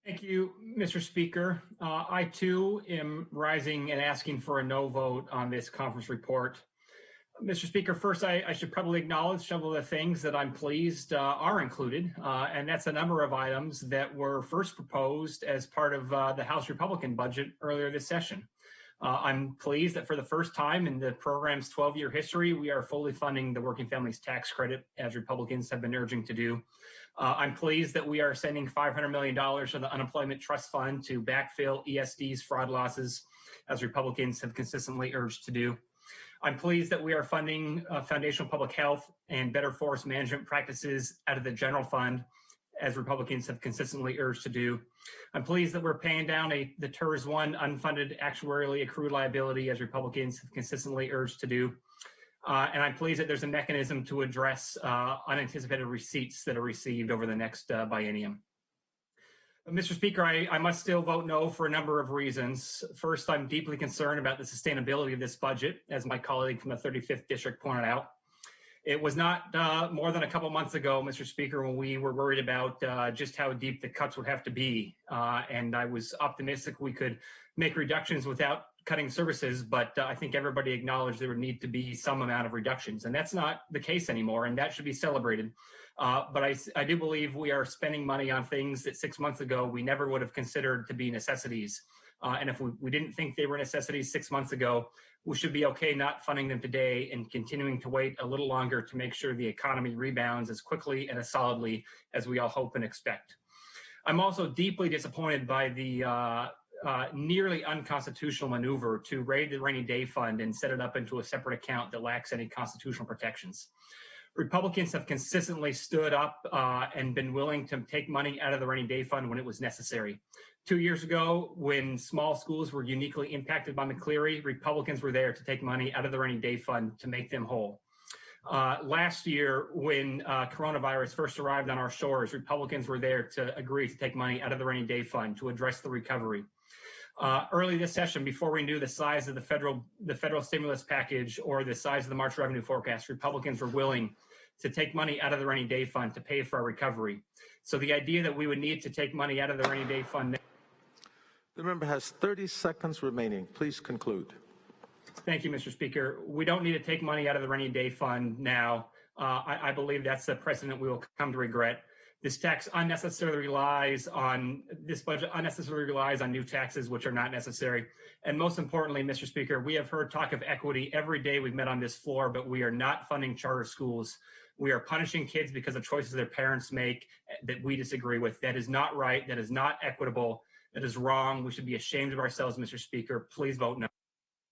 Thank you, Mr. Speaker. I too am rising and asking for a no vote on this conference report. Mr. Speaker, first, I should probably acknowledge some of the things that I'm pleased are included, and that's a number of items that were first proposed as part of the House Republican budget earlier this session. I'm pleased that for the first time in the program's 12-year history, we are fully funding the Working Families Tax Credit, as Republicans have been urging to do. I'm pleased that we are sending $500 million from the Unemployment Trust Fund to backfill ESD's fraud losses, as Republicans have consistently urged to do. I'm pleased that we are funding foundational public health and better forest management practices out of the general fund, as Republicans have consistently urged to do. I'm pleased that we're paying down the TERS 1 unfunded actuarially accrued liability, as Republicans have consistently urged to do. And I'm pleased that there's a mechanism to address unanticipated receipts that are received over the next biennium. Mr. Speaker, I must still vote no for a number of reasons. First, I'm deeply concerned about the sustainability of this budget, as my colleague from the 35th District pointed out. It was not more than a couple months ago, Mr. Speaker, when we were worried about just how deep the cuts would have to be. And I was optimistic we could make reductions without cutting services, but I think everybody acknowledged there would need to be some amount of reductions. And that's not the case anymore, and that should be celebrated. But I do believe we are spending money on things that 6 months ago we never would have considered to be necessities. And if we didn't think they were necessities 6 months ago, we should be okay not funding them today and continuing to wait a little longer to make sure the economy rebounds as quickly and as solidly as we all hope and expect. I'm also deeply disappointed by the nearly unconstitutional maneuver to raid the rainy day fund and set it up into a separate account that lacks any constitutional protections. Republicans have consistently stood up and been willing to take money out of the rainy day fund when it was necessary. 2 years ago, when small schools were uniquely impacted by McCleary, Republicans were there to take money out of the rainy day fund to make them whole. Last year, when coronavirus first arrived on our shores, Republicans were there to agree to take money out of the rainy day fund to address the recovery. Early this session, before we knew the size of the federal stimulus package or the size of the March revenue forecast, Republicans were willing to take money out of the rainy day fund to pay for our recovery. So the idea that we would need to take money out of the rainy day fund. The member has 30 seconds remaining. Please conclude. Thank you, Mr. Speaker. We don't need to take money out of the rainy day fund now. I believe that's a precedent we will come to regret. This budget unnecessarily relies on new taxes which are not necessary. And most importantly, Mr. Speaker, we have heard talk of equity every day we've met on this floor, but we are not funding charter schools. We are punishing kids because of choices their parents make that we disagree with. That is not right. That is not equitable. That is wrong. We should be ashamed of ourselves, Mr. Speaker. Please vote no.